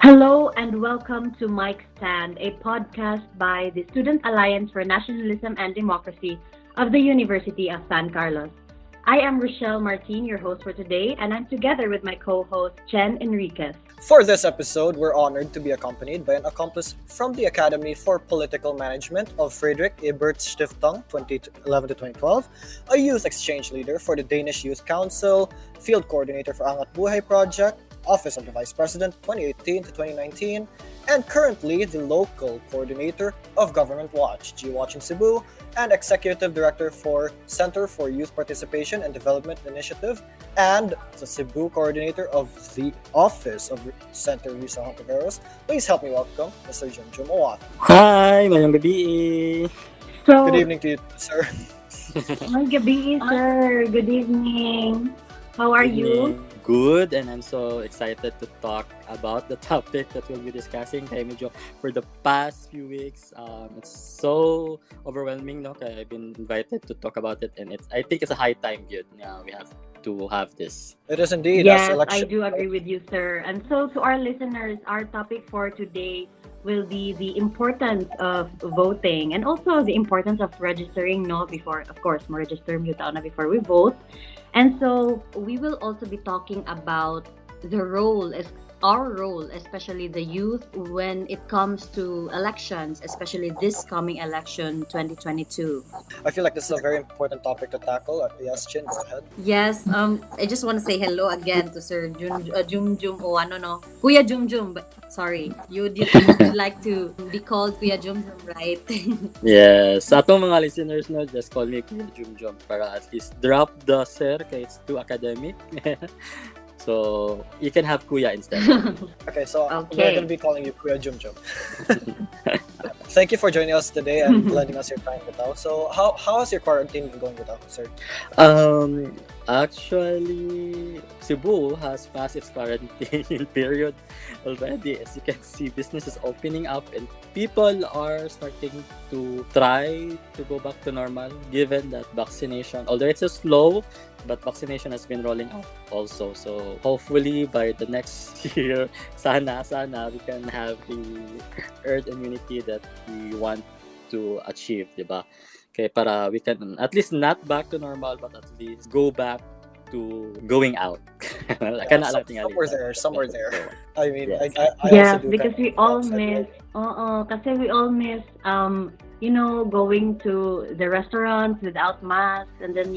Hello and welcome to Mike Stand, a podcast by the Student Alliance for Nationalism and Democracy of the University of San Carlos. I am Rochelle Martin, your host for today, and I'm together with my co-host Chen Enriquez. For this episode, we're honored to be accompanied by an accomplice from the Academy for Political Management of Friedrich Ebert Stiftung 2011 to 2012, a youth exchange leader for the Danish Youth Council, field coordinator for Angat Buhay Project, Office of the Vice President 2018 to 2019, and currently the local coordinator of Government Watch, G-Watch in Cebu, and executive director for Center for Youth Participation and Development Initiative, and the Cebu coordinator of the Office of Center Risa Hontiveros. Please help me welcome Mr. Jumjum Ouano. Hi, mayong gabi. Good evening to you, sir. Good gabi, sir. Good evening. How are you? Good, and I'm so excited to talk about the topic that we'll be discussing. Kaya medyo for the past few weeks, it's so overwhelming, no? Kaya I've been invited to talk about it, and I think it's a high time, yun. Yeah, we have to have this. It is indeed. Yes, I do agree with you, sir. And so to our listeners, our topic for today will be the importance of voting and also the importance of registering, no, before, of course, ma-register mo taon na before we vote. And so we will also be talking about the role, our role, especially the youth, when it comes to elections, especially this coming election 2022. I feel like this is a very important topic to tackle. Yes, Chin, go ahead. Yes, I just want to say hello again to Sir Jumjum Ouano, no? Kuya Jumjum, but sorry, you'd like to be called Kuya Jumjum, right? Yes, sa atong mga listeners, no, just call me Kuya Jumjum para at least drop the sir kaya it's too academic. So you can have Kuya instead. Okay, so we're going to be calling you Kuya Jumjum. Thank you for joining us today and lending us your time, Bitaw. So how has your quarantine been going, Bitaw, sir? Actually, Cebu has passed its quarantine period already. As you can see, business is opening up and people are starting to try to go back to normal given that vaccination, although it's slow, but vaccination has been rolling out also. So hopefully by the next year, sana we can have the herd immunity that we want to achieve, diba? Okay, para we can at least not back to normal, but at least go back to going out. Somewhere there. I mean, yes. I also do because we all miss. Kasi we all miss. Going to the restaurants without masks, and then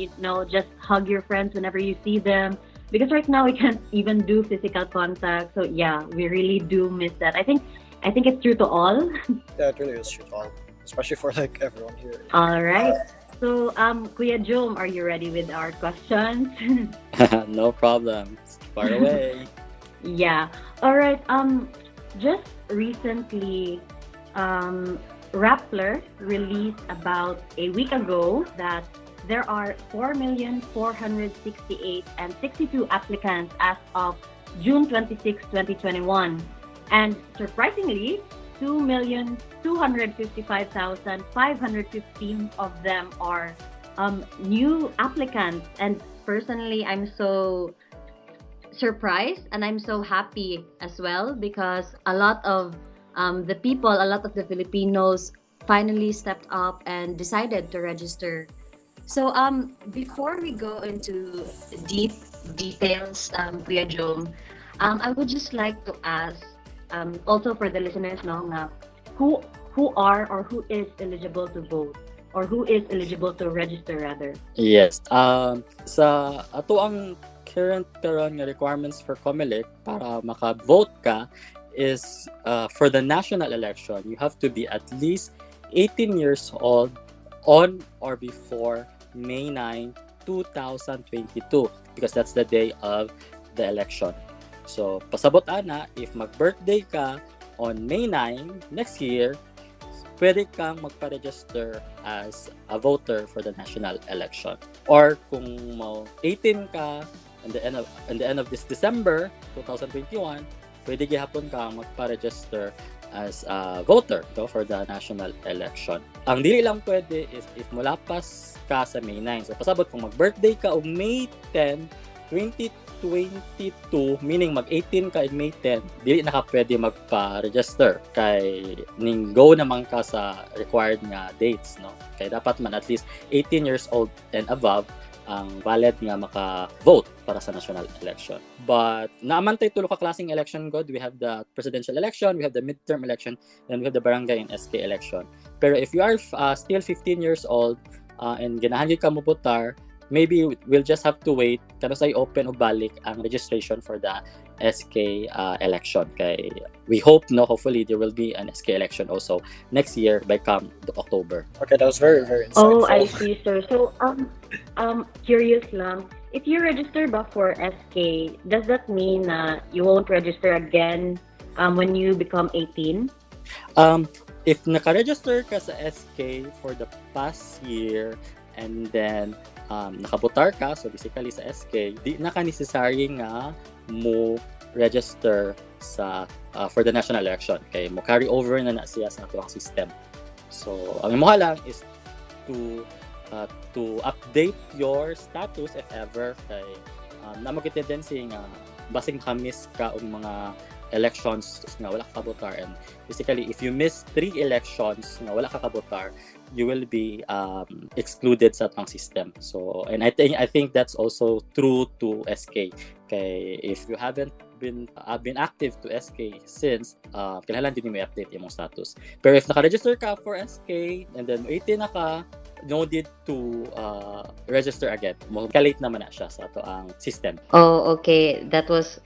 just hug your friends whenever you see them. Because right now we can't even do physical contact. So yeah, we really do miss that. I think it's true to all. Yeah, it really is true to all, especially for like everyone here. All right. So, Kuya Jom, are you ready with our questions? No problem. Far away. Yeah. All right. Just recently, Rappler released about a week ago that there are 4,468 and 62 applicants as of June 26, 2021. And surprisingly, 2,255,515 of them are new applicants. And personally, I'm so surprised and I'm so happy as well because a lot of the Filipinos finally stepped up and decided to register. So before we go into deep details, Kuya Jom, I would just like to ask, also for the listeners, who are or who is eligible to vote or who is eligible to register rather? Yes. Sa ato ang current karon nga requirements for COMELEC para maka-vote ka is for the national election, you have to be at least 18 years old on or before May 9, 2022 because that's the day of the election. So, pasabot ana, if mag-birthday ka on May 9 next year, pwede kang magpa-register as a voter for the national election. Or kung 18 ka at the end of this December 2021, pwede gihapon kang magpa-register as a voter for the national election. Ang dili lang pwede is if mulapas ka sa May 9. So pasabot kung mag-birthday ka og May 10, 2022, meaning mag-18 ka in May 10, dili na ka pwede magpa-register kay ning go naman ka sa required nga dates, no? Kay dapat man at least 18 years old and above ang valid nga maka-vote para sa national election. But naaman tayo tulo ka klaseng election god. We have the presidential election, we have the midterm election, and we have the barangay and SK election. Pero if you are still 15 years old and ganahan ka mo votar, maybe we'll just have to wait kano say open o balik ang registration for the SK election. Kay we hope hopefully there will be an SK election also next year by come October. Okay, that was very, very insightful. Oh, I see, sir. So, curious lang. If you register ba for SK, does that mean you won't register again when you become 18? If naka-register ka sa SK for the past year and then nakabotar ka, so basically sa SK, di na ka necessary nga mo register sa for the national election. Kay mo carry over na siya sa atong system. So, ang imo lang is to update your status if ever kay na mag-tendency nga basing ka-miss ka og mga elections nga wala ka kabotar, and basically if you miss 3 elections nga wala ka kabotar, you will be excluded sa atong system. So, and I think that's also true to SK. Kay if you haven't been active to SK since kailangan din mo i-update imong status. Pero if naka-register ka for SK and then 18 na ka, no need to register again. Kalate naman na siya sa ato ang system. Oh, okay. That was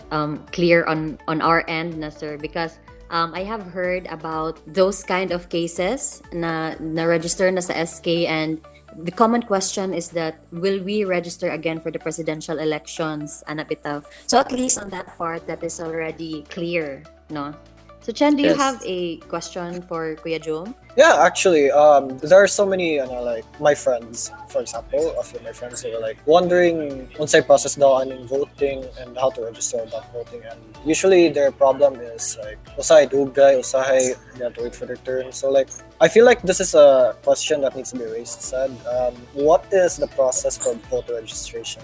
clear on our end na, sir, because I have heard about those kind of cases na register na sa SK, and the common question is that will we register again for the presidential elections, anak bitaw. So at least on that part, that is already clear, no? So Chen, do you Yes. have a question for Kuya Jum? Yeah, actually, there are so many, like my friends, for example, a few of my friends who are like wondering unsay process daw aning voting and how to register about voting. And usually their problem is like, usahay dugay, usahay they have to wait for their turn. So like, I feel like this is a question that needs to be raised. Said, what is the process for voter registration?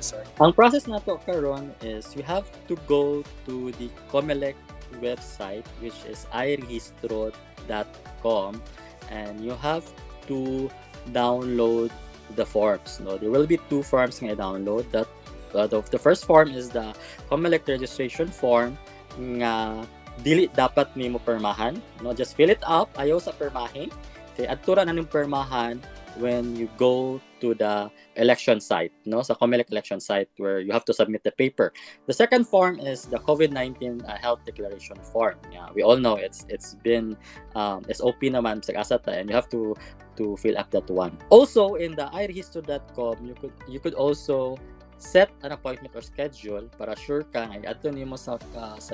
Sorry. Ang process nato karon is you have to go to the COMELEC website, which is irehistro.com, and you have to download the forms. No, there will be 2 forms nga download. That the first form is the COMELEC registration form nga dili dapat nimo permahan. No, just fill it up. Ayaw sa permahin. Kay adtura na ning permahan when you go to the election site, no, sa COMELEC election site where you have to submit the paper. The second form is the COVID-19 health declaration form. Yeah, we all know it's been SOP naman sa kasata, and you have to fill up that one. Also in the irehistro.com, you could also set an appointment or schedule para sure ka nga adto nimo sa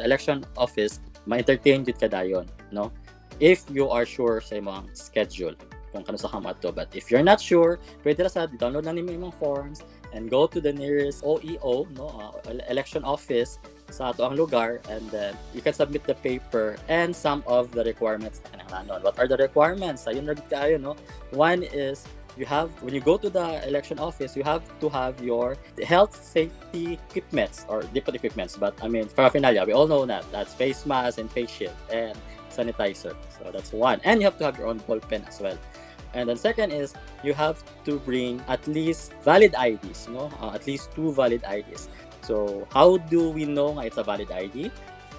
election office ma-entertain jud ka dayon, no, if you are sure sa imong schedule kung kano sa kam adto. But if you're not sure, pwede ra sa download na nimo imong forms and go to the nearest OEO, no, election office sa ato ang lugar, and then you can submit the paper and some of the requirements na kinahanglan. What are the requirements? Ayun ra kayo, no. One is you have, when you go to the election office, you have to have your health safety equipments, or different equipments, but I mean paraphernalia, we all know that's face mask and face shield and sanitizer. So that's one. And you have to have your own ball pen as well. And then second is you have to bring at least valid IDs, no? At least 2 valid IDs. So how do we know it's a valid ID?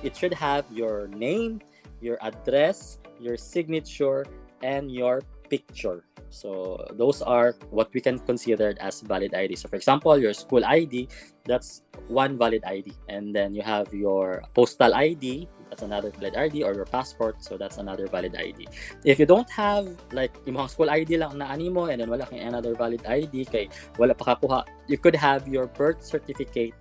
It should have your name, your address, your signature, and your picture. So those are what we can consider as valid ID. So for example, your school ID, that's one valid ID. And then you have your postal ID, that's another valid ID, or your passport, so that's another valid ID. If you don't have, like, imong school ID lang na animo and then wala kang another valid ID kay wala pa kakuha, you could have your birth certificate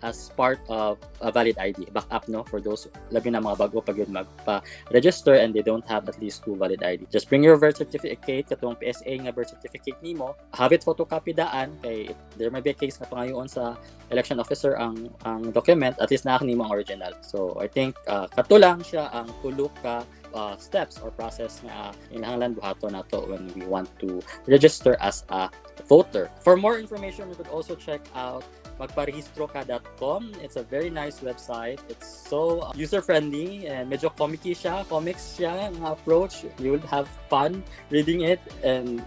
as part of a valid ID, backup, no, for those labi na mga bago pag yun magpa-register and they don't have at least 2 valid ID. Just bring your birth certificate, katong PSA nga birth certificate nimo, have it photocopy daan kay there may be a case nga pangayoon sa election officer ang document, at least naa nimo ang original. So I think katulang siya ang tulo ka steps or process nga kinahanglan buhaton nato when we want to register as a voter. For more information, you could also check out magparehistro.com. It's a very nice website. It's so user-friendly and medyo comics siya ang approach. You will have fun reading it and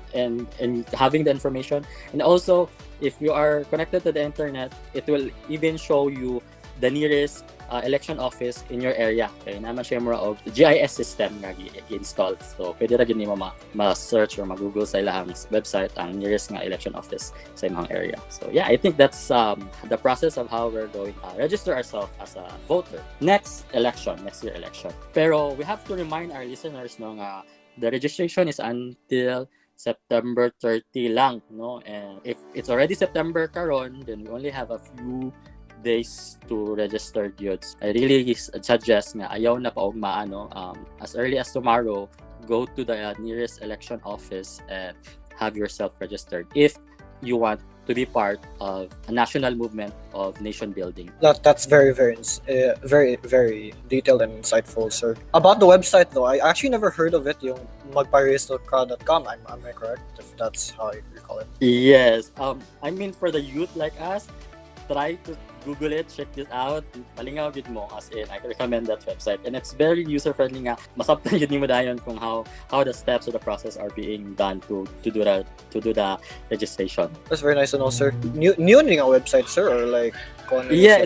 having the information. And also, if you are connected to the internet, it will even show you the nearest election office in your area. Kaya naman siya more of GIS system nga i-install. So, pwede ra gini mo ma-search or ma-google sa ilang website ang nearest nga election office sa imong area. So, yeah, I think that's the process of how we're going to register ourselves as a voter. Next year election. Pero we have to remind our listeners no nga the registration is until September 30 lang, no? And if it's already September karon, then we only have a few days to register youths. I really suggest nga ayaw na paugmaan, no? As early as tomorrow, go to the nearest election office and have yourself registered if you want to be part of a national movement of nation building. That's very, very detailed and insightful, sir. About the website, though, I actually never heard of it. Yung magparehistro.com. Am I correct? If that's how you call it. Yes. I mean, for the youth like us, try to Google it, check this out. Malingaw gid mo, as in I recommend that website, and it's very user friendly nga. Masabtan gid nimo dayon kung how the steps of the process are being done to do the registration. That's very nice to know, sir. New ning ang website, sir, or like yeah,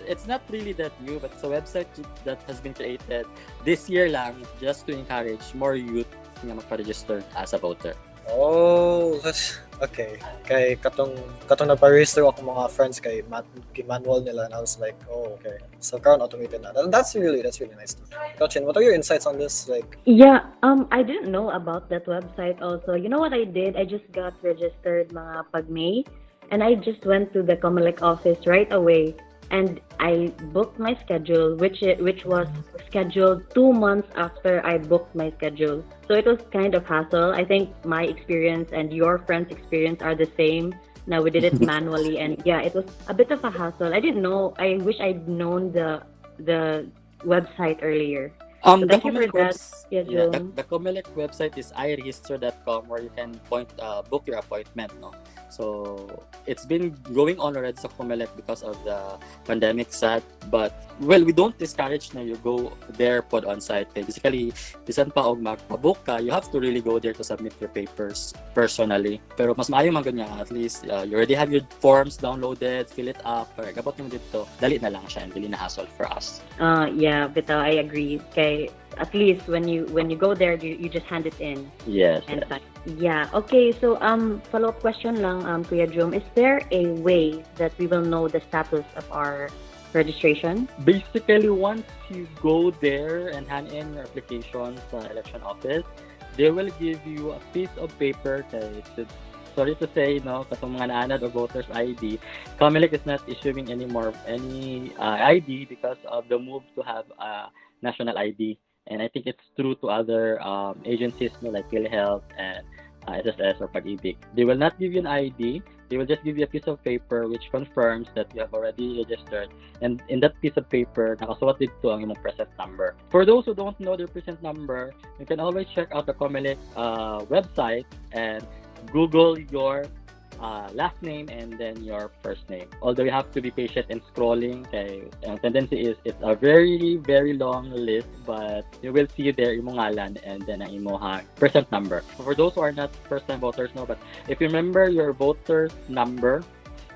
it's not really that new, but it's a website that has been created this year lang just to encourage more youth nga magpa-register as a voter. Oh, that's okay. Kay katong na-register ako mga friends kay manual nila, and I was like, oh, okay. So karon automated na. That's really nice. Gotchin, what are your insights on this? Like, Yeah, I didn't know about that website also. You know what I did? I just got registered mga pag-May, and I just went to the Comelec office right away, and I booked my schedule, which was scheduled 2 months after I booked my schedule. So it was kind of hassle. I think my experience and your friend's experience are the same. Now we did it manually, and yeah, it was a bit of a hassle. I didn't know. I wish I'd known the website earlier. So The thank you for Comelec that. Yeah, the Comelec website is iregister.com, where you can book your appointment, no? So it's been going on already sa Comelec because of the pandemic sad, but well, we don't discourage na you go there pod on site. Basically, bisan pa og magpa-book ka, you have to really go there to submit your papers personally. Pero mas maayo man ganyan, at least you already have your forms downloaded, fill it up, or gabot mo dito, dali na lang siya and dili na hassle for us. Yeah, but I agree. Okay, at least when you go there, you just hand it in. Yes. And yeah. Okay. So follow-up question lang, Kuya Jum, is there a way that we will know the status of our registration? Basically, once you go there and hand in your application sa election office, they will give you a piece of paper. Sorry to say, no, katong mga naanad or voters ID, Comelec is not issuing any ID because of the move to have a national ID. And I think it's true to other agencies, no, like PhilHealth and SSS or Pag-ibig. They will not give you an ID. They will just give you a piece of paper which confirms that you have already registered. And in that piece of paper, nakasulat dito ang imong present number. For those who don't know their present number, you can always check out the Comelec website and Google your last name and then your first name. Although you have to be patient in scrolling, kay ang tendency is it's a very, very long list, but you will see there imong ngalan and then ang imong present number. For those who are not first-time voters, no, but if you remember your voter's number,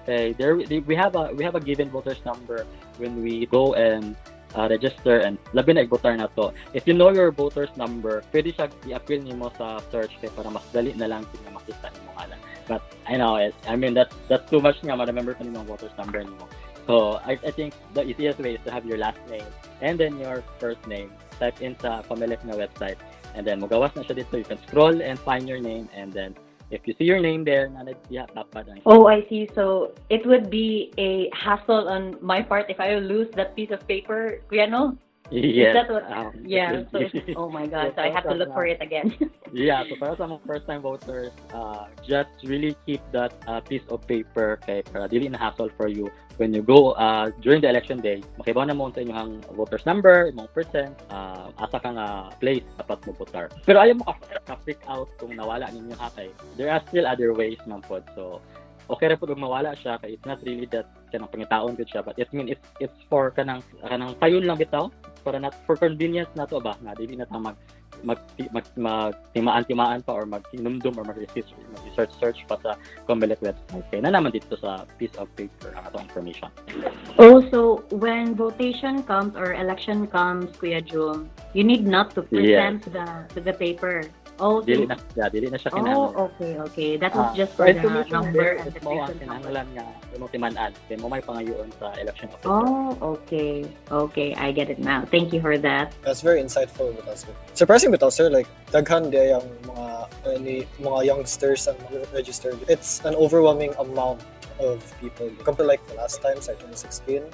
okay, we have a given voter's number when we go and register, and labi na igbotar na to. If you know your voter's number, pwede siya i-appeal nimo sa search kay para mas dali na lang kung makita nimo ngalan. But I know that's too much nga ma-remember pa nimo voter's number nimo. So I think the easiest way is to have your last name and then your first name. Type in sa Comelec na website, and then magawas na siya dito. You can scroll and find your name, and then if you see your name there, dapat. Oh, I see. So it would be a hassle on my part if I lose that piece of paper, Kuya, no? Yes. Is that what? Yeah. So oh my God. So I have to look for it again. Yeah. So para sa mga first-time voters, just really keep that piece of paper kay para dili na hassle for you when you go during the election day. Makibaw na mo sa inyong voters number, imong percent, asa ka nga place dapat mo votar. Pero ayaw mo ka-freak out kung nawala ninyo hatay. There are still other ways man pod. So okay ra pud mawala siya kay it's not really that kanang pangitaon gud siya, but it mean it's for kanang payon lang bitaw para not for convenience nato ba nga dili na ta magtimaan pa or maghinumdum or mag-research pa sa COMELEC website. Kaya na naman dito sa piece of paper ang atong information. Also, when votation comes or election comes, Kuya Jum, you need not to present the paper. Oh, Dili na siya kinahanglan. Oh, okay. That was just for the number and the mo ang person. kinahanglan nga imong timan-an kay mo may pangayoon sa election officer. Oh, okay. I get it now. Thank you for that. That's very insightful with us. Surprising with us, sir, like daghan di ang mga youngsters ang registered. It's an overwhelming amount of people compared like the last time sa 2016.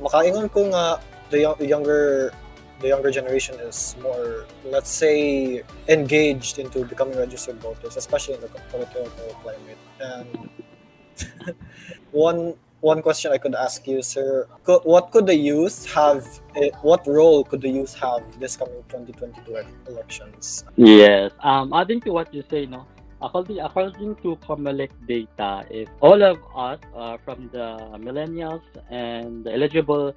Makaingon ko nga the younger generation is more, let's say, engaged into becoming registered voters, especially in the political climate. And one question I could ask you, sir, what could the youth have? What role could the youth have this coming 2022 elections? Yes. Adding to what you say, no. According to COMELEC data, if all of us from the millennials and the eligible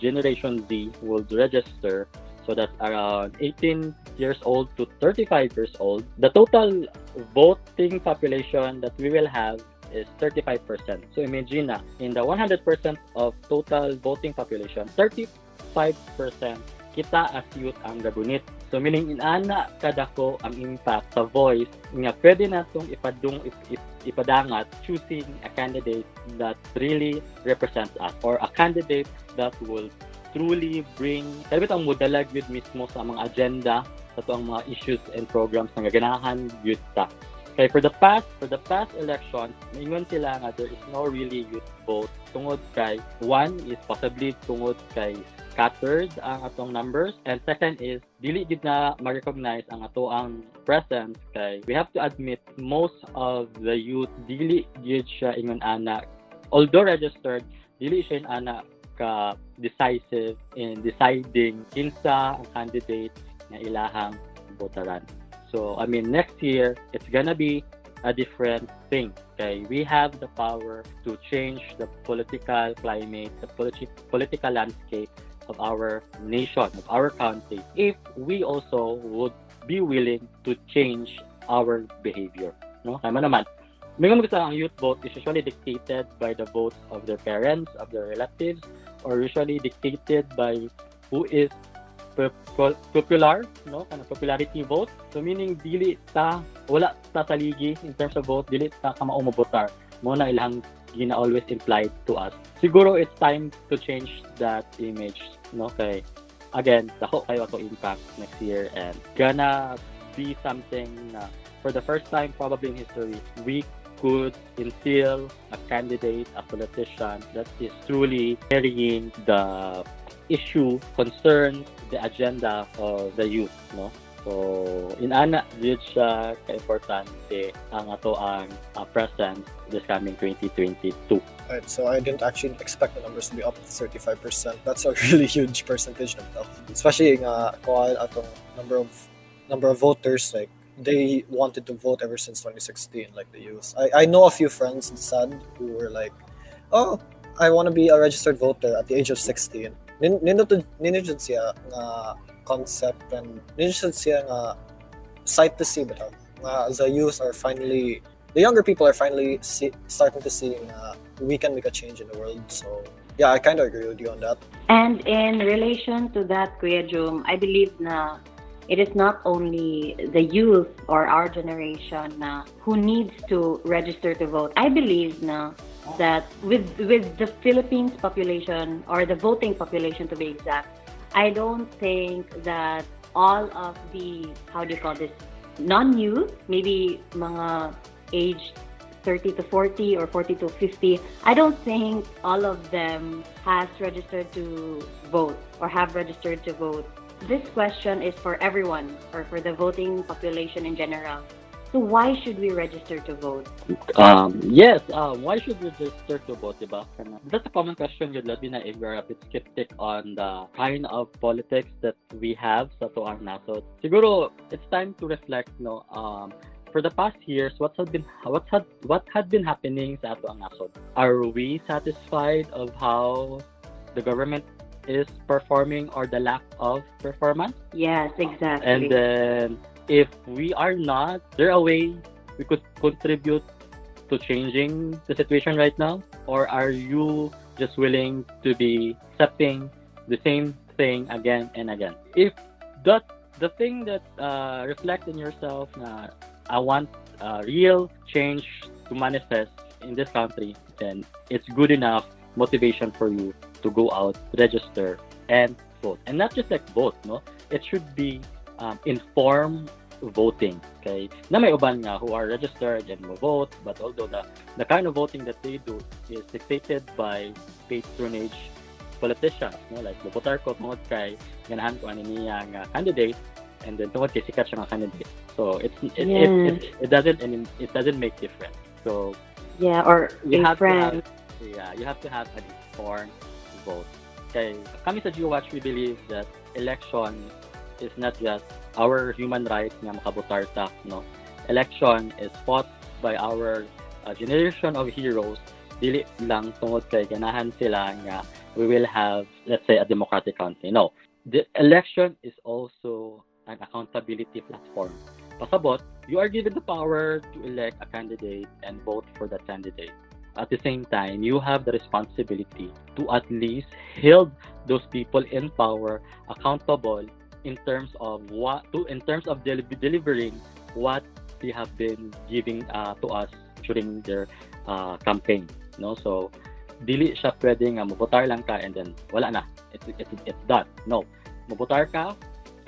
Generation Z will register, so that's around 18 years old to 35 years old, the total voting population that we will have is 35%. So imagine na, in the 100% of total voting population, 35% kita as youth ang gabunit. So meaning inana kadako ang impact sa voice nga pwede natong ipadangat choosing a candidate that really represents us or a candidate that will truly bring ang modalag yun mismo sa mga agenda sa tuang mga issues and programs na gaganahan yun ta. Okay, for the past elections, maingon sila nga there is no really youth vote tungod kay one is possibly tungod kay scattered ang atong numbers, and second is dili gid na ma-recognize ang atoang presence kay we have to admit most of the youth dili gid siya ingon ana, although registered, dili siya ana ka decisive in deciding kinsa ang candidate na ilahang botaran. So I mean next year it's gonna be a different thing. Okay, we have the power to change the political climate, the political landscape of our nation, of our country, if we also would be willing to change our behavior. No, kaya naman. Mingon ko sa ang youth vote is usually dictated by the votes of their parents, of their relatives, or usually dictated by who is popular, no, kind of popularity vote. So meaning dili ta wala ta saligi in terms of vote, dili ta ka mao mobotar. Mo na ilang gina always implied to us. Siguro it's time to change that image, no, kay again dako kayo ato impact next year and gonna be something na for the first time probably in history we could instill a candidate, a politician that is truly carrying the issue, concern, the agenda of the youth, no? So, inana dito siya ka-importante ang ato ang presence this coming 2022. Right, so I didn't actually expect the numbers to be up to 35%. That's a really huge percentage na ito. Especially nga kuha atong number of voters, like they wanted to vote ever since 2016, like the youth. I know a few friends sad who were like, oh, I want to be a registered voter at the age of 16. Ninujud siya nga concept and ninujud siya nga sight to see, but the youth are finally, the younger people are finally starting to see we can make a change in the world. So yeah, I kind of agree with you on that. And in relation to that, Kuya Jum, I believe na it is not only the youth or our generation na who needs to register to vote. I believe na that with the Philippines population or the voting population to be exact, I don't think that all of the, how do you call this, non-youth, maybe mga age 30 to 40 or 40 to 50, I don't think all of them has registered to vote or have registered to vote. This question is for everyone or for the voting population in general. So why should we register to vote? Yes, why should we register to vote, diba? That's a common question yun, labi na if we're a bit skeptic on the kind of politics that we have sa tuang nasod. Siguro, it's time to reflect, no, for the past years, what had been happening sa ato ang nasod? Are we satisfied of how the government is performing or the lack of performance? Yes, exactly. And then if we are not, there a way we could contribute to changing the situation right now? Or are you just willing to be accepting the same thing again and again? If that the thing that reflects in yourself na I want real change to manifest in this country, then it's good enough motivation for you to go out, register, and vote. And not just like vote, no? It should be informed voting, okay? Na may uban nga who are registered and will vote, but although the kind of voting that they do is dictated by patronage politicians, no? Like, bubotar ko tungod kay ganahan ko ani niya nga candidate, and then tungod kay sikat siya nga candidate. So it doesn't make difference. So Yeah, or you a have friend. you have to have an informed vote. Okay, kami sa GWatch, we believe that election is not just our human right nga makabotar ta, no? Election is fought by our generation of heroes, dili lang tungod kay ganahan sila nga we will have, let's say, a democratic country. No, the election is also an accountability platform. Pasabot, you are given the power to elect a candidate and vote for that candidate. At the same time, you have the responsibility to at least hold those people in power accountable in terms of delivering what they have been giving to us during their campaign. No, so dili siya pwede nga mobotar lang ka and then wala na. It's done. No, mobotar ka,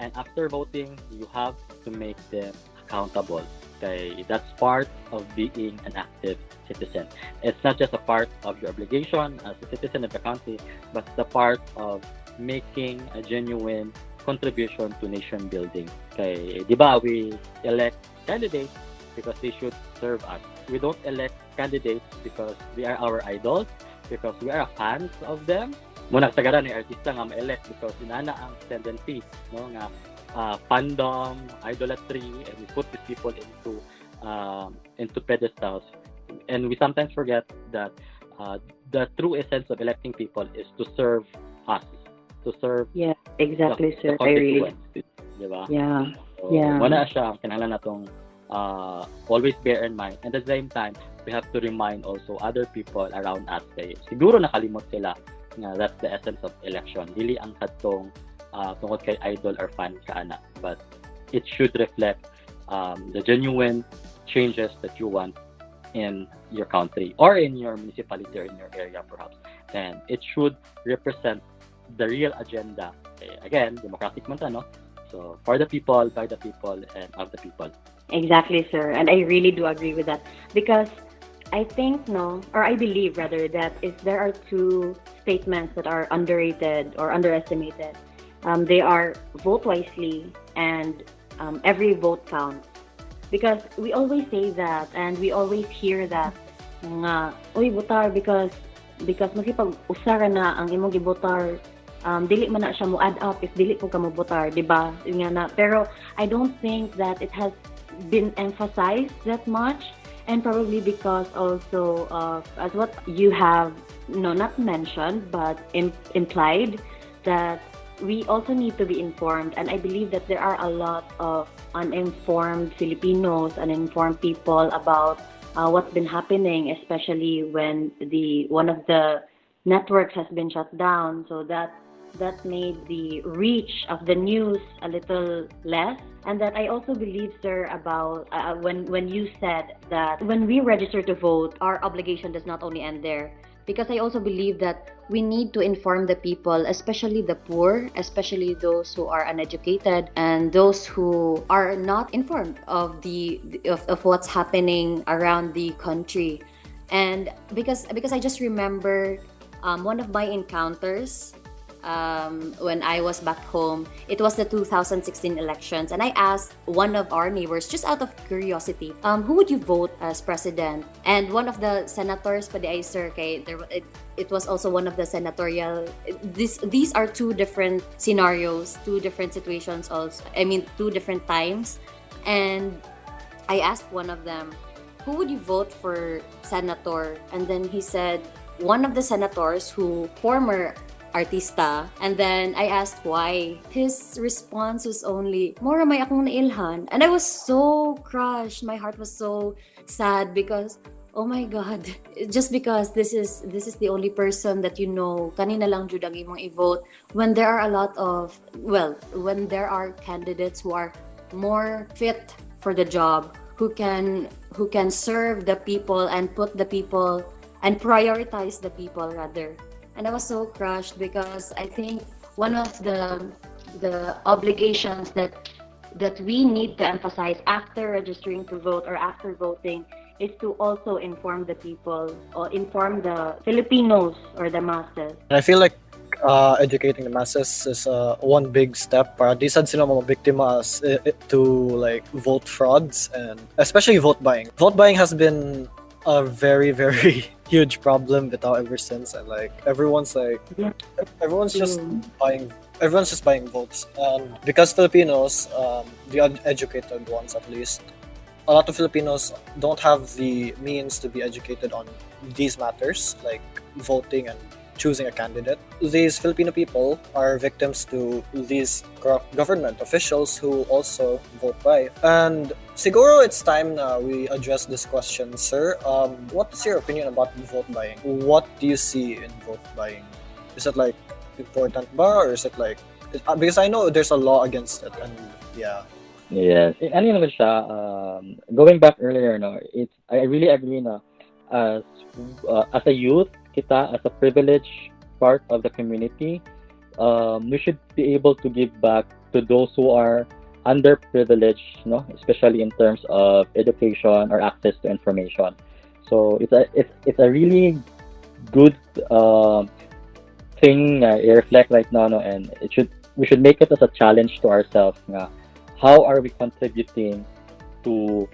and after voting, you have to make them accountable. Okay, that's part of being an active citizen. It's not just a part of your obligation as a citizen of the country, but the part of making a genuine contribution to nation building. Okay, di ba, we elect candidates because they should serve us. We don't elect candidates because they are our idols, because we are fans of them. Muna sagara ni artista nga ma-elect because inana ang tendency, no, nga fandom, idolatry, and we put these people into pedestals. And we sometimes forget that the true essence of electing people is to serve us, to serve Yeah, exactly, the sir. I really. constituents, di ba? Yeah. So, Yeah. wala siya, kinahanglan natong always bear in mind. And at the same time, we have to remind also other people around us kay siguro nakalimot sila nga that's the essence of election. Dili ang kadtong tungod kay idol or fan ka ana, but it should reflect the genuine changes that you want in your country or in your municipality or in your area perhaps. And it should represent the real agenda. Okay, again, democratic man ta, no? So for the people, by the people, and of the people. Exactly, sir. And I really do agree with that because I think, or I believe rather, that if there are two statements that are underrated or underestimated, they are vote wisely and every vote counts. Because we always say that and we always hear that nga, uy, botar because makipag-usara na ang imong gibotar, dili man na siya mo add up if dili po ka mo botar, di ba? Nga na. Pero I don't think that it has been emphasized that much, and probably because also of as what you have not mentioned but implied, that we also need to be informed. And I believe that there are a lot of uninformed Filipinos, uninformed people about what's been happening, especially when one of the networks has been shut down, so that made the reach of the news a little less. And that I also believe, sir, about when you said that when we register to vote, Our obligation does not only end there. Because I also believe that we need to inform the people, especially the poor, especially those who are uneducated and those who are not informed of what's happening around the country. And because I just remember one of my encounters when I was back home. It was the 2016 elections, and I asked one of our neighbors, just out of curiosity, who would you vote as president? And one of the senators, sir, it was also one of the senatorial. These are two different scenarios, two different situations. Also, I mean, two different times, and I asked one of them, who would you vote for senator? And then he said, one of the senators who former artista. And then I asked why. His response was only, Mora may akong nailhan. And I was so crushed. My heart was so sad because, oh my God, just because this is the only person that you know, kanina lang jud ang imong i-vote, when there are a lot of, well, when there are candidates who are more fit for the job, who can serve the people and put the people and prioritize the people rather. And I was so crushed because I think one of the obligations that we need to emphasize after registering to vote or after voting is to also inform the people or inform the Filipinos or the masses. And I feel like educating the masses is one big step para di sad sila mga biktima to like vote frauds and especially vote buying. Vote buying has been a very very huge problem bitaw ever since, and like everyone's just buying votes, and because Filipinos, the educated ones at least, a lot of Filipinos don't have the means to be educated on these matters like voting and choosing a candidate. These Filipino people are victims to these government officials who also vote by. And siguro it's time na we address this question, sir. What is your opinion about vote buying? What do you see in vote buying? Is it like important ba, or is it like, because I know there's a law against it, and yeah. Yes. Ano naman siya, going back earlier, no, I really agree na as a youth, kita as a privileged part of the community, we should be able to give back to those who are underprivileged, no, especially in terms of education or access to information. So it's a really good thing I reflect right now, no, and we should make it as a challenge to ourselves nga, how are we contributing to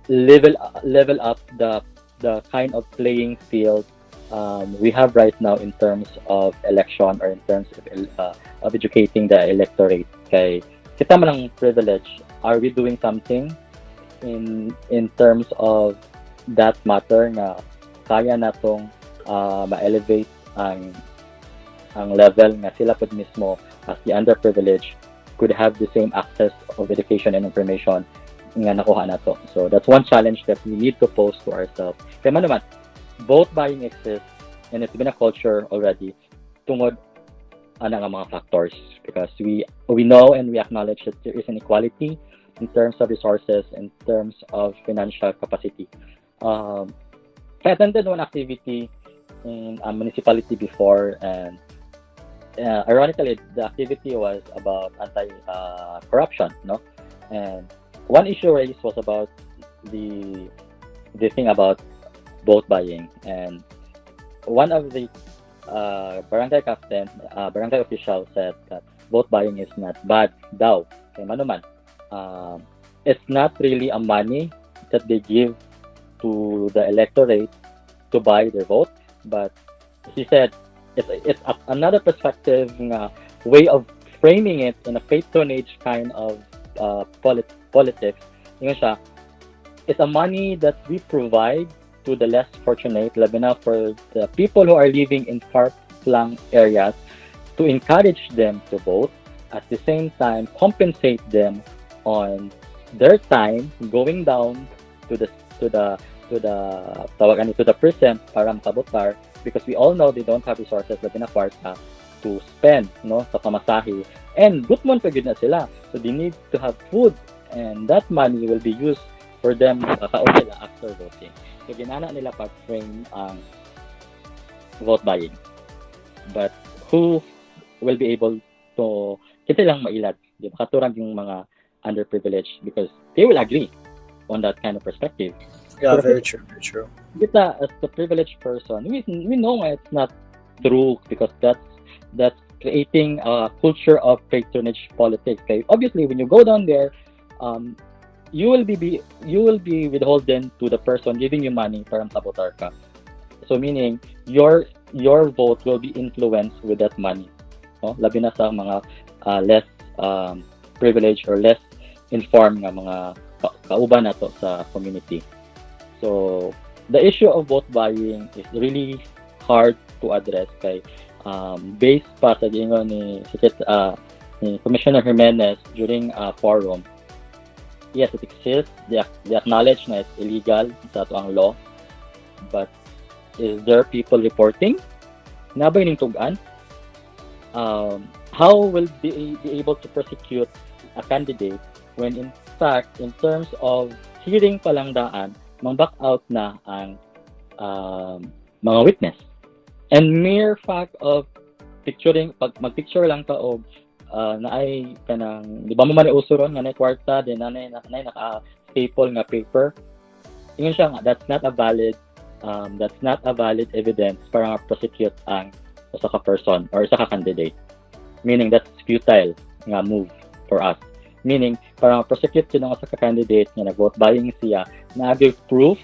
level up the kind of playing field we have right now in terms of election or in terms of educating the electorate. Kay kita man ang privilege, are we doing something in terms of that matter na kaya natong ma-elevate ang level nga sila pod mismo as the underprivileged could have the same access of education and information nga nakuha nato. So that's one challenge that we need to pose to ourselves. Kaya man naman, vote buying exists and it's been a culture already tungod ana nga mga factors, because we know and we acknowledge that there is inequality in terms of resources, in terms of financial capacity. I attended one activity in a municipality before, and ironically the activity was about anti-corruption, no? And one issue raised was about the thing about vote buying, and one of the barangay captain, barangay official said that vote buying is not bad daw. Kaya manuman, it's not really a money that they give to the electorate to buy their vote, but he said it's another perspective, way of framing it in a patronage kind of politics. Yung siya, it's a money that we provide to the less fortunate, labi na for the people who are living in far-flung areas, to encourage them to vote, at the same time compensate them on their time going down to the precinct para makabotar, because we all know they don't have resources labi na kwarta to spend, no, sa pamasahe, and gutmon pa gyud na sila, so they need to have food, and that money will be used for them makaon sila after voting. So ginana nila pag-frame ang vote buying, but who will be able to kita lang mailad, di ba, katurang yung mga underprivileged, because they will agree on that kind of perspective. Yeah, very true, very true. Kita as the privileged person, we know it's not true, because that's creating a culture of patronage politics. Okay, obviously when you go down there, you will be withholden to the person giving you money para makabotar ka. So meaning your vote will be influenced with that money. No? Labi na sa mga less privileged or less informed nga mga kauban nato sa community. So the issue of vote buying is really hard to address kay based pa sa gingon ni Commissioner Jimenez during a forum. Yes, it exists. They acknowledge na it's illegal sa ato ang law. But is there people reporting? Nabay ning tugan? How will they be able to prosecute a candidate when in fact, in terms of hearing palang daan, mang-back out na ang mga witness. And mere fact of picturing, pag mag-picture lang ka og naay kanang, di ba mo man usuron nga na kwarta, din na naka-staple nga paper. Ingon siya nga, that's not a valid evidence para nga prosecute ang usa ka person or usa ka candidate. Meaning that's futile nga move for us. Meaning, para ma-prosecute yun ang usa ka candidate nga nag-vote buying siya, na-give proof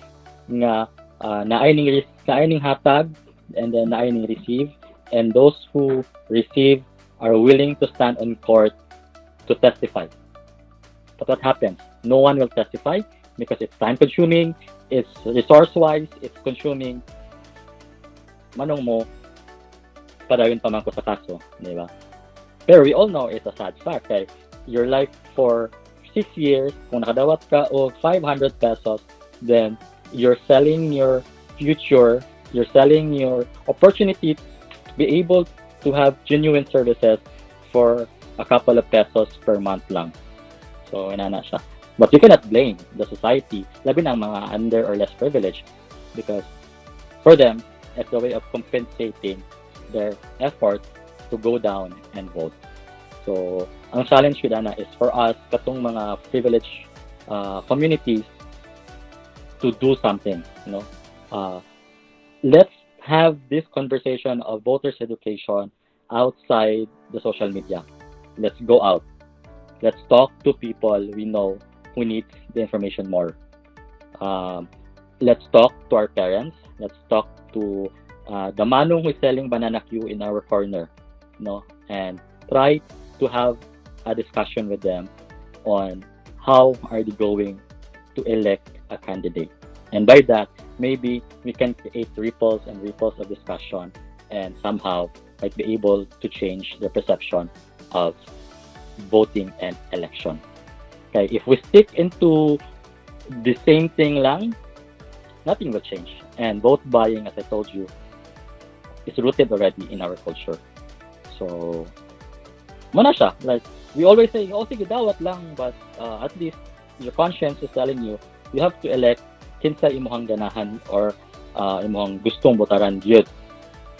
nga naay ning hatag and then naay ning receive, and those who receive are willing to stand on court to testify. But what happens? No one will testify because it's time-consuming, it's resource-wise, it's consuming. Manong mo, padayon pa man ko sa kaso, di ba? Pero we all know it's a sad fact. Kay your life for 6 years, kung nakadawat ka o 500 pesos, then you're selling your future, you're selling your opportunity to be able to have genuine services for a couple of pesos per month lang. So, inana siya. But you cannot blame the society, labi ng mga under or less privileged, because for them, it's a way of compensating their effort to go down and vote. So, ang challenge ko na is for us, katong mga privileged communities, to do something. Let's have this conversation of voters' education outside the social media. Let's go out. Let's talk to people we know who need the information more. Let's talk to our parents. Let's talk to the manong who's selling banana queue in our corner, and try to have a discussion with them on how are they going to elect a candidate. And by that, maybe we can create ripples and ripples of discussion and somehow might be able to change the perception of voting and election. Okay, if we stick into the same thing lang, nothing will change. And vote buying, as I told you, is rooted already in our culture. So, mana siya. Like, we always say, sige, dawat lang, but at least your conscience is telling you, you have to elect kinsa imuhang ganahan or imuhang gustong botaran yun.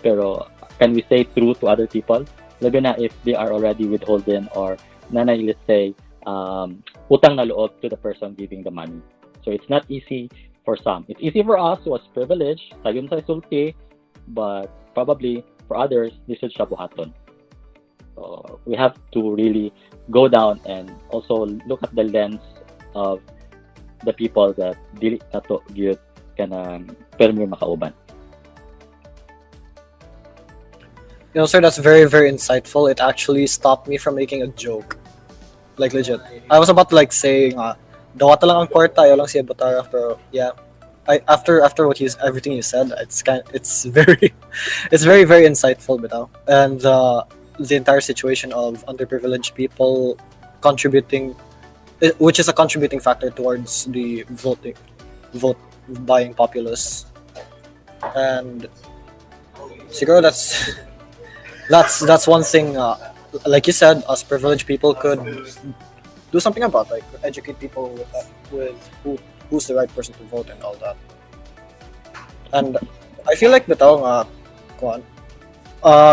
Pero, can we say true to other people? Labi na if they are already withholden or nanay, let's say, utang na loob to the person giving the money. So, it's not easy for some. It's easy for us who was privileged, sayon sa isulti, but probably for others, this should siya buhaton. So, we have to really go down and also look at the lens of the people that dili nato gyud kanang permi makauban. Sir, that's very, very insightful. It actually stopped me from making a joke. Like, legit. I was about to, saying, dawat lang ang kwarta, ayaw lang siya botara, pero, yeah. After everything you said, it's very, it's very, very insightful, bitaw. And, the entire situation of underprivileged people contributing, which is a contributing factor towards the vote buying populace. And siguro that's one thing, like you said, us privileged people could do something about, like educate people with who's the right person to vote and all that. And I feel like bitaw nga,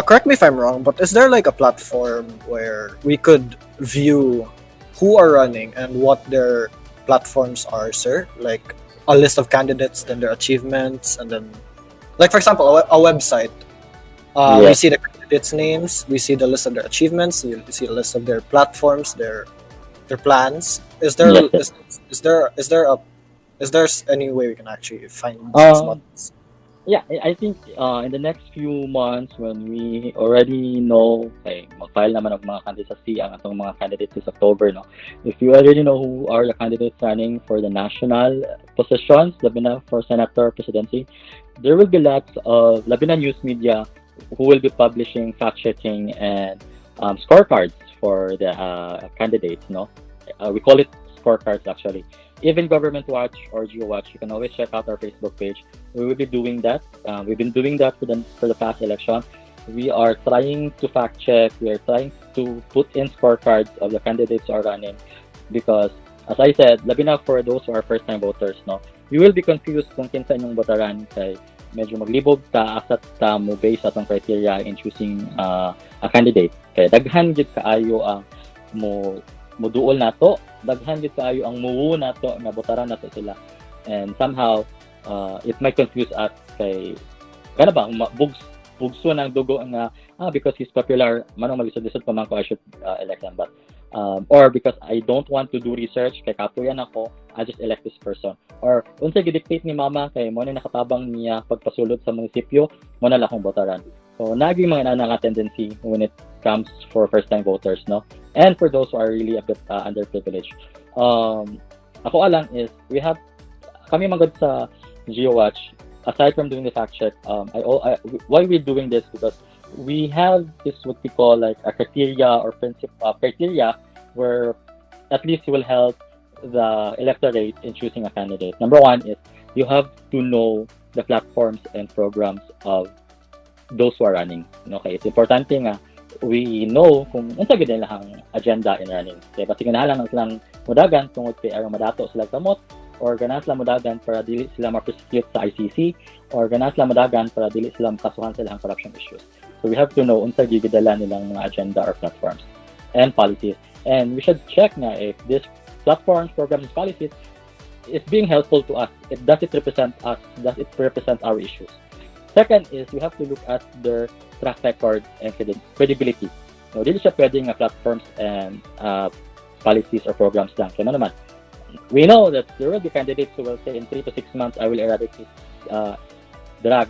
correct me if I'm wrong, but is there like a platform where we could view who are running and what their platforms are, sir? Like a list of candidates, then their achievements, and then, like for example, a website. We see the candidates' names, we see the list of their achievements, we see the list of their platforms, their plans. Is there is there any way we can actually find these buttons? Yeah, I think in the next few months when we already know, mag-file naman ang mga candidates sa C ang atong mga candidates this October, no? If you already know who are the candidates running for the national positions, labi na for senator presidency, there will be lots of labi na news media who will be publishing fact-checking and scorecards for the candidates, no? We call it scorecards actually. Even Government Watch or GeoWatch, you can always check out our Facebook page. We will be doing that. We've been doing that for the past election. We are trying to fact check. We are trying to put in scorecards of the candidates who are running, because, as I said, labi na for those who are first-time voters, no, you will be confused kung kinsa inyong botaran kay medyo maglibog ta asat ta mo based atong criteria in choosing a candidate. Kay daghan gid kaayo ang mo duol nato, daghan gid kaayo ang muwo nato nga botaran nato sila, and somehow it might confuse us kay kana ba bugso ng dugo nga because he's popular manong malisod-lisod pa man ko I should elect him, but or because I don't want to do research kay katuyan ako, I just elect this person, or unsa gidictate ni mama kay mo na nakatabang niya pagpasulod sa munisipyo mo na lang akong botaran. So naging mga nga tendency when it comes for first-time voters, no, and for those who are really a bit underprivileged. Ako alang is kami magod sa GeoWatch, aside from doing the fact check, why we're doing this, because we have this what we call like a criteria or criteria where at least it will help the electorate in choosing a candidate. Number one is you have to know the platforms and programs of those who are running. Okay, it's important nga we know kung unsa gid nilang agenda in running. Kaya basi ganahan lang silang mudagan tungod kay aron madato sila kamot, or ganahan sila mudagan para dili sila ma-prosecute sa ICC, or ganahan sila mudagan para dili sila makasuhan sila ang corruption issues. So we have to know unsa gidala nilang mga agenda or platforms and policies. And we should check na if this platforms, programs, and policies is being helpful to us. Does it represent us? Does it represent our issues? Second is we have to look at their track record and credibility. No, dili siya pwedeng platforms and policies or programs lang. Kaya naman, we know that there will be candidates who will say in 3 to 6 months, I will eradicate drug,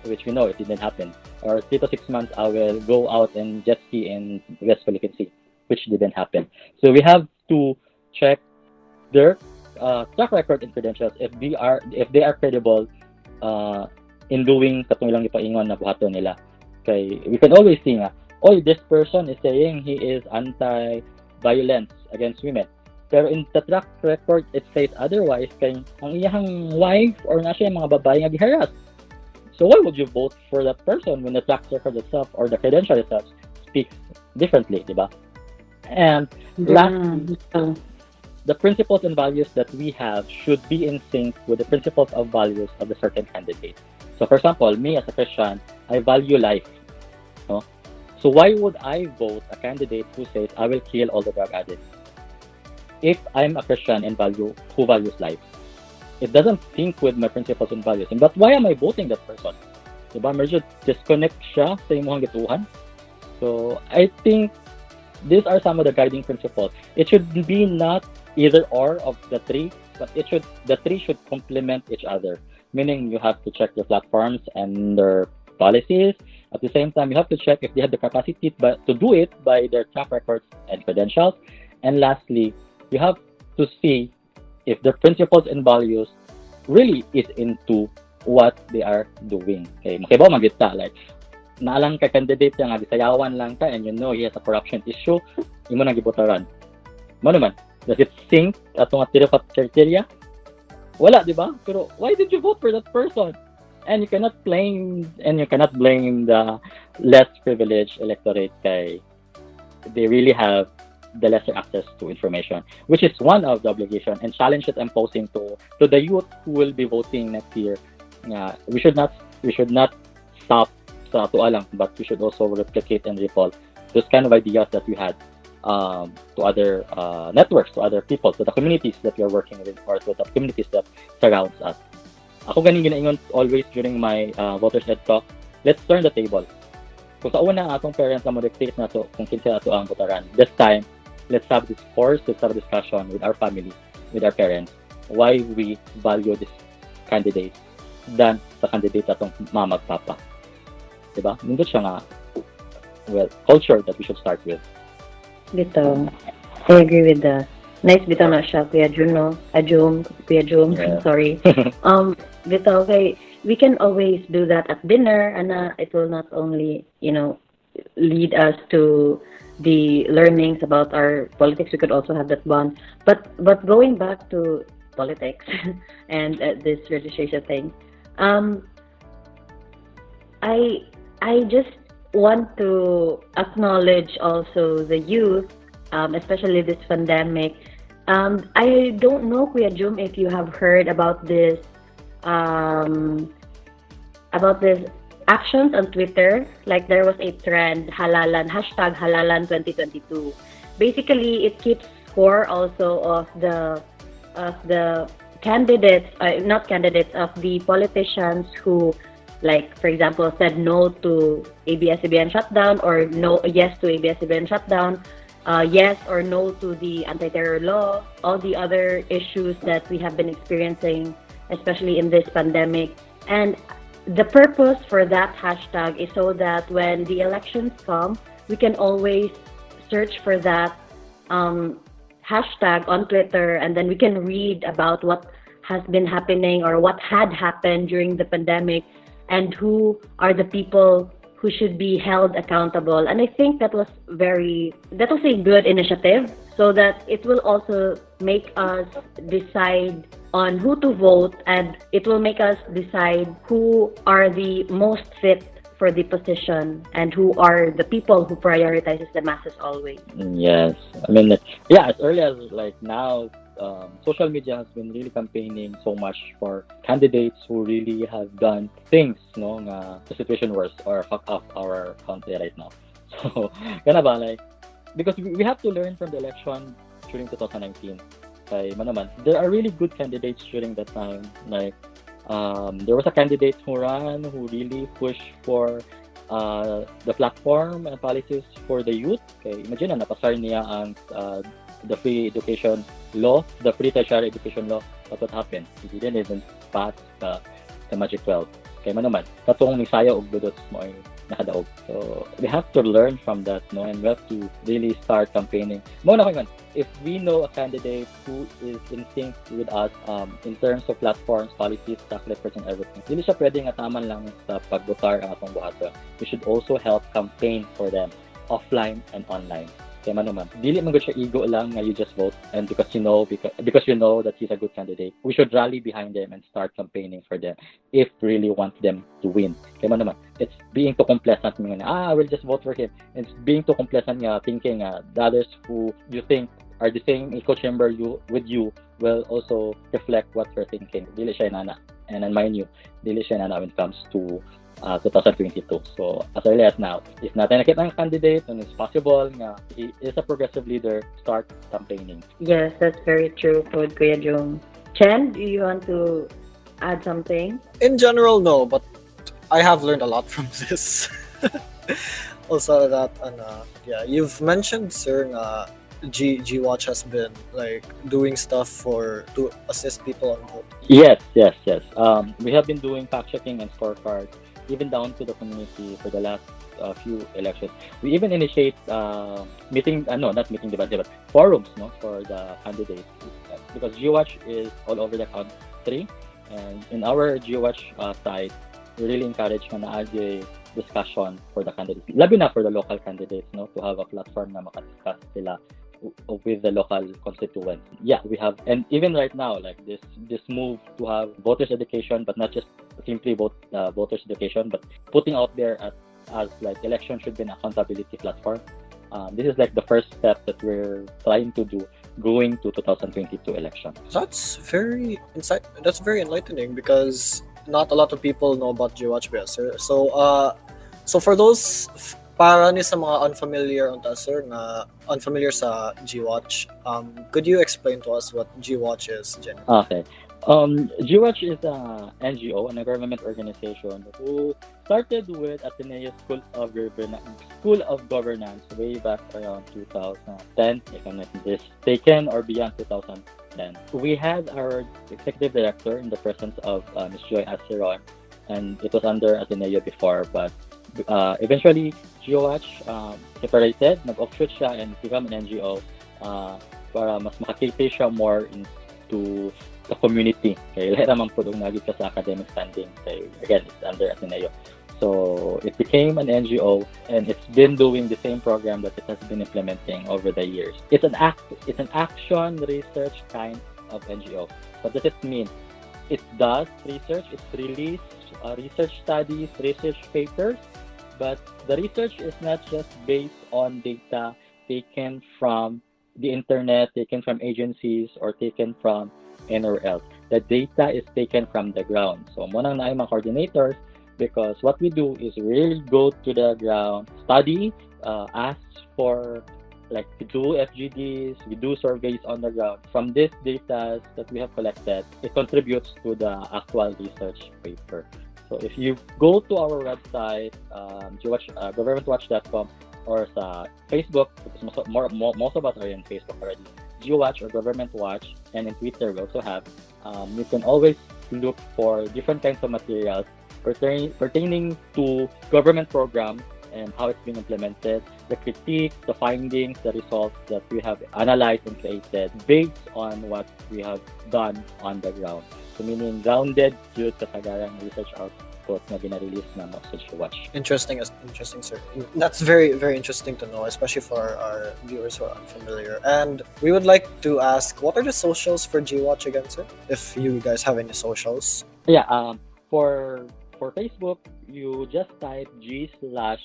which we know it didn't happen. Or 3 to 6 months, I will go out and jet ski in West Philippine Sea, which didn't happen. So we have to check their track record and credentials if they are credible in doing katong ilang ipaingon na buhaton nila. Okay, we can always see nga, this person is saying he is anti-violence against women. Pero in the track record, it says otherwise, kay ang iyang wife or na siya yung mga babae nga giharas. So why would you vote for that person when the track record itself or the credential itself speaks differently, di ba? And last, the principles and values that we have should be in sync with the principles of values of the certain candidate. So for example, me as a Christian, I value life. No? So why would I vote a candidate who says I will kill all the drug addicts if I'm a Christian and who values life? It doesn't sync with my principles and values. But why am I voting that person? Diba? Medyo disconnect siya sa imong gituhan. So I think these are some of the guiding principles. It should be not either or of the three, but the three should complement each other. Meaning you have to check the platforms and their policies. At the same time, you have to check if they have the capacity to do it by their track records and credentials. And lastly, you have to see if the principles and values really is into what they are doing. Okay, makibaw magita like naalang ka candidate nga gisayawan lang ka and you know he has a corruption issue, imo nang gibotaran. Mo naman, does it sync atong criteria? Wala, di ba? Pero why did you vote for that person? And you cannot blame the less privileged electorate kay they really have the lesser access to information, which is one of the obligation and challenge that I'm posing to the youth who will be voting next year. We should not stop sa ato lang, but we should also replicate and recall those kind of ideas that we had to other networks, to other people, to the communities that we are working with, or to the communities that surrounds us. Ako ganing ginaingon always during my voters ed talk, let's turn the table. Kung sa una atong parents na mo dictate na to kung kinsa ato ang botaran, this time let's have this course, let's have a discussion with our family, with our parents, why we value this candidate than sa candidate atong mamagpapa. Diba? Nindot siya nga, well, culture that we should start with. Bitaw. I agree with that. Nice bitaw na siya, Kuya Jun, no? Kuya Jun, Yeah. sorry. Bitaw, okay, we can always do that at dinner, and it will not only, lead us to the learnings about our politics. We could also have that bond. But going back to politics and this registration thing, I just want to acknowledge also the youth, especially this pandemic. I don't know, Kuya Jum, if you have heard about this actions on Twitter. Like there was a trend, halalan, hashtag halalan 2022. Basically, it keeps score also of the candidates, not candidates, of the politicians who, like, for example, said no to ABS-CBN shutdown, or no, yes to ABS-CBN shutdown, yes or no to the anti-terror law, all the other issues that we have been experiencing, especially in this pandemic. And the purpose for that hashtag is so that when the elections come, we can always search for that hashtag on Twitter, and then we can read about what has been happening or what had happened during the pandemic, and who are the people who should be held accountable. And I think that was a good initiative, so that it will also make us decide on who to vote, and it will make us decide who are the most fit for the position and who are the people who prioritizes the masses always. Yes. I mean, yeah, as early as like now, social media has been really campaigning so much for candidates who really have done things, no, nga the situation worse or fuck up our country right now. So, gana ba, like, because we have to learn from the election during 2019. Kay manaman, there are really good candidates during that time. Like, there was a candidate who ran, who really pushed for the platform and policies for the youth. Okay, imagine na napasar niya ang the free education law, the free tertiary education law. But what happened? He didn't even pass the Magic 12. Kaya manaman, katong ni Saya og dudot mo ay nakadaog. So we have to learn from that, no, and we have to really start campaigning. Mo na ko man, if we know a candidate who is in sync with us in terms of platforms, policies, track records, and everything, hindi siya pwedeng ataman lang sa pagbotar ang atong buhaton. We should also help campaign for them offline and online. Kaya manaman, dili man gud siya ego lang nga you just vote, and because you know that he's a good candidate, we should rally behind them and start campaigning for them if we really want them to win. Kaya manaman, it's being too complacent nga I will just vote for him. It's being too complacent nga thinking the others who you think are the same echo chamber with you will also reflect what you're thinking. Dili siya nana. And then mind you, dili siya nana when it comes to 2022. So as early as now, if natin nakita ng candidate and it's possible nga he is a progressive leader, start campaigning. Yes, that's very true, Kuya Jung. Chen, do you want to add something? In general, no, but I have learned a lot from this. Also, that yeah, you've mentioned, sir, G-Watch has been like doing stuff to assist people on vote. Yes. We have been doing fact checking and scorecards, even down to the community for the last few elections. We even initiate forums, no, for the candidates, because G-Watch is all over the country, and in our G-Watch side, we really encourage na naagi discussion for the candidates, labi na for the local candidates, no, to have a platform na makadiscuss sila with the local constituents. Yeah, we have, and even right now, like this move to have voters education, but not just simply voters education, but putting out there as like election should be an accountability platform. This is like the first step that we're trying to do going to 2022 election. That's very enlightening, because not a lot of people know about G-Watch, sir. So for those para ni sa mga unfamiliar sa G-Watch, could you explain to us what G-Watch is, Jenny? Okay. G-Watch is a NGO, a government organization who started with Ateneo School of Governance way back around 2010, if I'm not mistaken, or beyond 2010. 2010. We had our executive director in the presence of Ms. Joy Aceron, and it was under Ateneo before, but eventually GeoWatch separated, nag-offshoot siya and become an NGO para mas makakita siya more into the community. Kaya lahat naman po nung naging ka sa academic standing. Kaya, again, it's under Ateneo. So it became an NGO, and it's been doing the same program that it has been implementing over the years. It's an action research kind of NGO. What does it mean? It does research. It releases research studies, research papers, but the research is not just based on data taken from the internet, taken from agencies, or taken from anywhere else. The data is taken from the ground. So, mo nang naay mga coordinators, because what we do is really go to the ground, study, ask for, like, we do FGDs, we do surveys on the ground. From this data that we have collected, it contributes to the actual research paper. So if you go to our website, governmentwatch.com, or sa Facebook, because most of us are in Facebook already, GeoWatch or Government Watch, and in Twitter we also have, you can always look for different kinds of materials pertaining to government programs and how it's been implemented, the critiques, the findings, the results that we have analyzed and created based on what we have done on the ground. So meaning grounded due to tagarang research output na ginarelease na mo sa GeoWatch. Interesting, sir. That's very, very interesting to know, especially for our viewers who are unfamiliar. And we would like to ask, what are the socials for GeoWatch again, sir? If you guys have any socials. Yeah, for Facebook, you just type G/watch,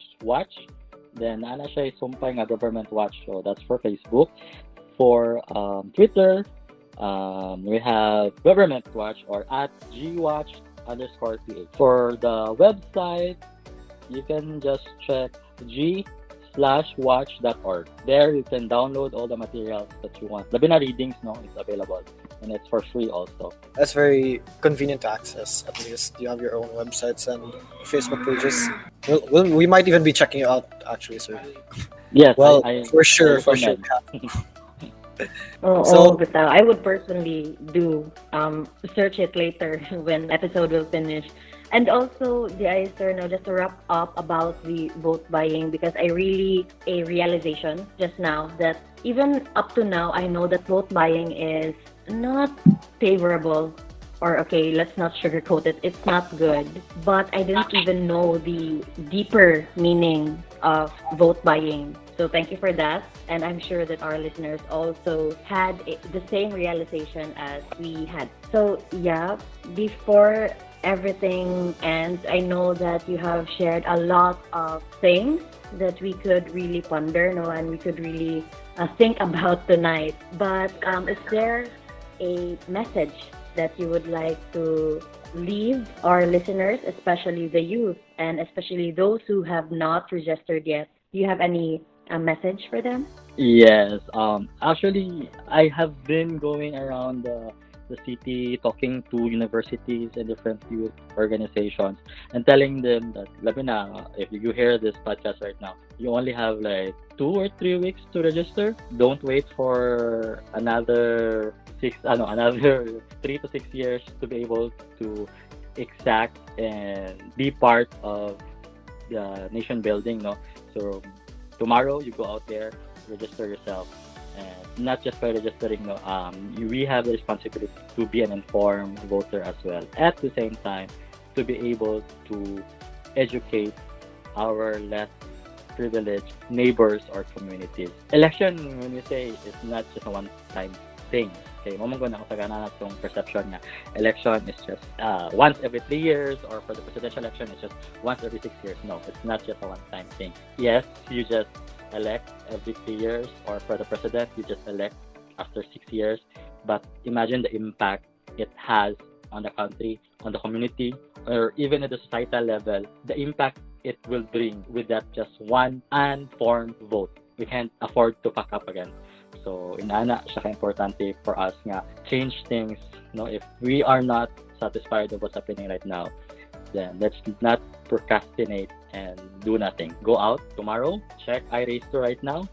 then ana siya sumpay nga Government Watch. So that's for Facebook. For Twitter, we have Government Watch or at GWatch_PH. For the website, you can just check g/watch.org. There you can download all the materials that you want. The Bina readings, no, is available, and it's for free also. That's very convenient to access. At least you have your own websites and Facebook pages. We might even be checking you out, actually, sir. Yes, Well, I for sure. recommend. But I would personally do search it later when episode will finish. And also, sir, just to wrap up about the vote buying, because a realization just now that even up to now, I know that vote buying is not favorable, or okay, let's not sugarcoat it. It's not good. But I didn't even know the deeper meaning of vote buying. So thank you for that. And I'm sure that our listeners also had the same realization as we had. So yeah, before everything ends, I know that you have shared a lot of things that we could really ponder, and we could really think about tonight. But is there a message that you would like to leave our listeners, especially the youth, and especially those who have not registered yet? Do you have any message for them? Yes. Actually, I have been going around the city talking to universities and different youth organizations and telling them that, labi na, if you hear this podcast right now, you only have like 2 or 3 weeks to register. Don't wait for another 3 to 6 years to be able to exact and be part of the nation building, no? So tomorrow you go out there, register yourself, and not just by registering, we have the responsibility to be an informed voter as well. At the same time, to be able to educate our less privileged neighbors or communities. Election, when we say, is not just a one-time thing. Okay, mamang na ako sa ganang itong perception nga. Election is just once every 3 years, or for the presidential election, it's just once every 6 years. No, it's not just a one-time thing. Yes, you just elect every 3 years, or for the president, you just elect after 6 years. But imagine the impact it has on the country, on the community, or even at the societal level, the impact it will bring with that just one uninformed vote. We can't afford to pack up again. So, inana siya ka-importante for us nga change things. If we are not satisfied with what's happening right now, then let's not procrastinate and do nothing. Go out tomorrow, check iRace2 right now,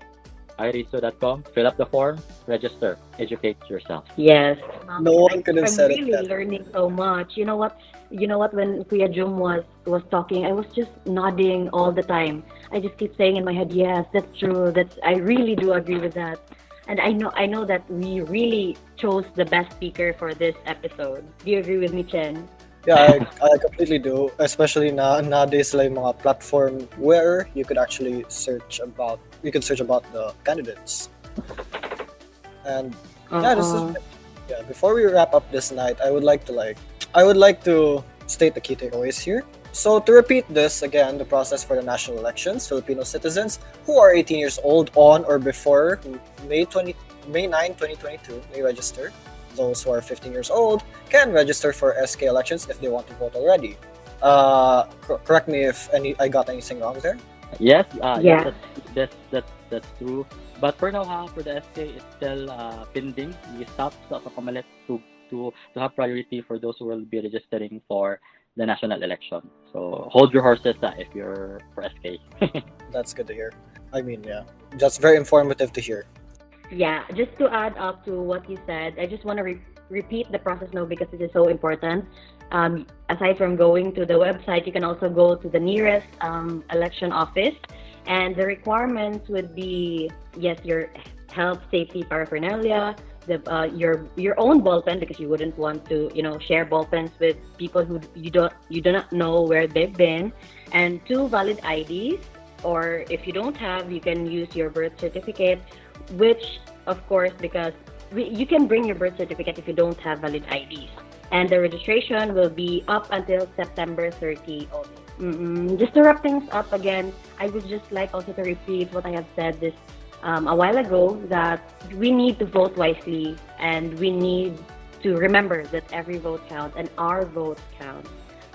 iriso.com, fill up the form, register, educate yourself. Yes. No one could have I'm said it really better. learning so much. You know what? You know what? When Kuya Jum was talking, I was just nodding all the time. I just keep saying in my head, "Yes, that's true. I really do agree with that." And I know that we really chose the best speaker for this episode. Do you agree with me, Chen? Yeah, I completely do. Especially nowadays, like mga platform where you could actually search about the candidates. And yeah, this is Uh-uh. yeah. Before we wrap up this night, I would like to state the key takeaways here. So to repeat this again, the process for the national elections, Filipino citizens who are 18 years old on or before May 9, 2022 may register. Those who are 15 years old can register for SK elections if they want to vote already. Correct me if I got anything wrong there. Yes, Yeah. that's true. But for now, for the SK, it's still pending. We stopped sa Comelec to have priority for those who will be registering for the national election. So hold your horses if you're for SK. That's good to hear. I mean, yeah, that's very informative to hear. Yeah, just to add up to what you said, I just want to repeat the process now because it is so important. Aside from going to the website, you can also go to the nearest election office, and the requirements would be yes, your health safety paraphernalia, your own ball pen because you wouldn't want to share ball pens with people who you do not know where they've been, and two valid IDs, or if you don't have, you can use your birth certificate, which of course because you can bring your birth certificate if you don't have valid IDs, and the registration will be up until September 30 only. Just to wrap things up again, I would just like also to repeat what I have said this a while ago, that we need to vote wisely, and we need to remember that every vote counts and our vote counts.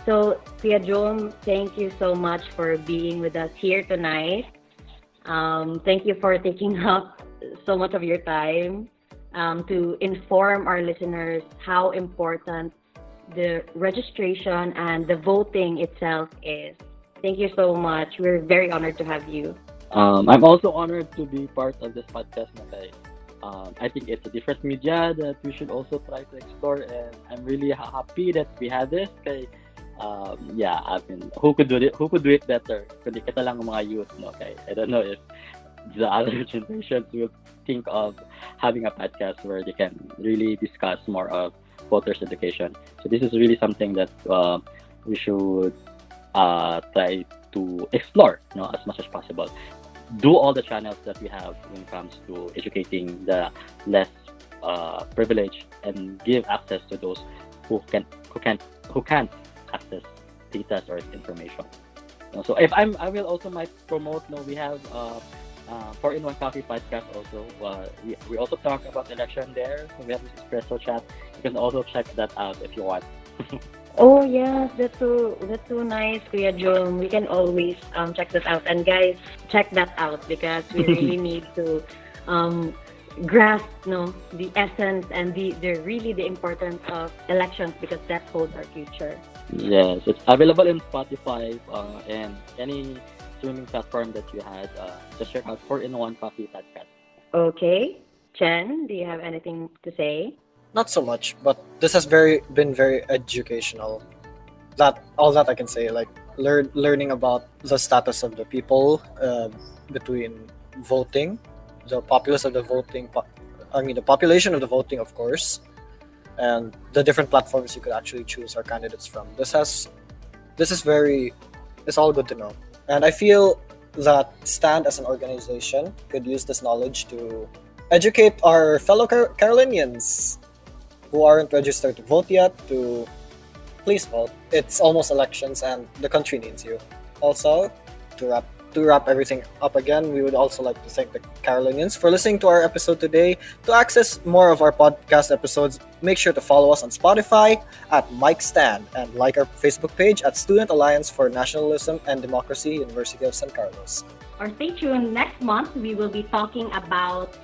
So, Kuya Jom, thank you so much for being with us here tonight. Thank you for taking up so much of your time to inform our listeners how important the registration and the voting itself is. Thank you so much. We're very honored to have you. I'm also honored to be part of this podcast. Okay. I think it's a different media that we should also try to explore, and I'm really happy that we had this. Okay. Yeah, I mean, who could do it? Who could do it better? Kundi kita lang ang mga youth, no? Okay. I don't know if the other generations will think of having a podcast where they can really discuss more of voters education. So this is really something that we should try to explore, as much as possible. Do all the channels that we have when it comes to educating the less privileged, and give access to those who can't access data or information. So if I will also might promote. We have 4-in-1 Coffee podcast also. We also talk about election there. So we have this espresso chat. You can also check that out if you want. Oh yes, that's so nice, Kuya Jom. We can always check that out, and guys, check that out because we really need to grasp the essence and the importance of elections, because that holds our future. Yes, it's available in Spotify and any streaming platform that you had. Just check out 4-in-1 Coffee podcast. Okay, Chen, do you have anything to say? Not so much, but this has been very educational. All that I can say, like learning about the status of the people between voting, the populace of the voting. The population of the voting, of course, and the different platforms you could actually choose our candidates from. It's all good to know, and I feel that Stand as an organization could use this knowledge to educate our fellow Carolinians who aren't registered to vote yet to please vote. It's almost elections and the country needs you. Also, to wrap everything up again, we would also like to thank the Carolinians for listening to our episode today. To access more of our podcast episodes, make sure to follow us on Spotify at Mike Stand, and like our Facebook page at Student Alliance for Nationalism and Democracy, University of San Carlos. Or stay tuned, next month we will be talking about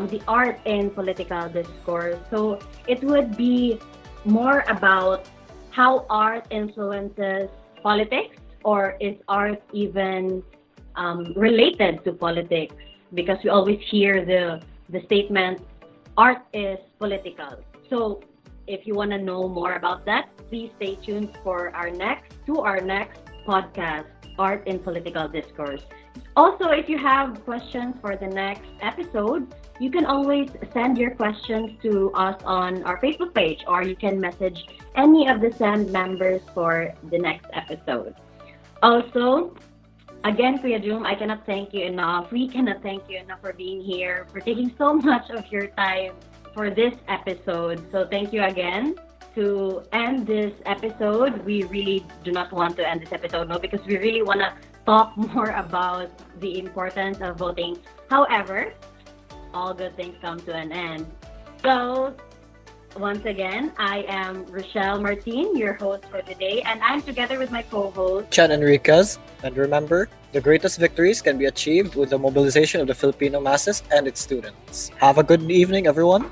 the art in political discourse. So it would be more about how art influences politics, or is art even related to politics? because we always hear the statement, art is political. So if you want to know more about that, please stay tuned for our next podcast, Art in Political Discourse. Also, if you have questions for the next episode, you can always send your questions to us on our Facebook page, or you can message any of the SAND members for the next episode. Also, again, Kuya Jum, I cannot thank you enough. We cannot thank you enough for being here, for taking so much of your time for this episode. So thank you again. To end this episode, we really do not want to end this episode, no, because we really want to talk more about the importance of voting. However, all good things come to an end. So, once again, I am Rochelle Martin, your host for today, and I'm together with my co-host, Chan Enriquez. And remember, the greatest victories can be achieved with the mobilization of the Filipino masses and its students. Have a good evening, everyone.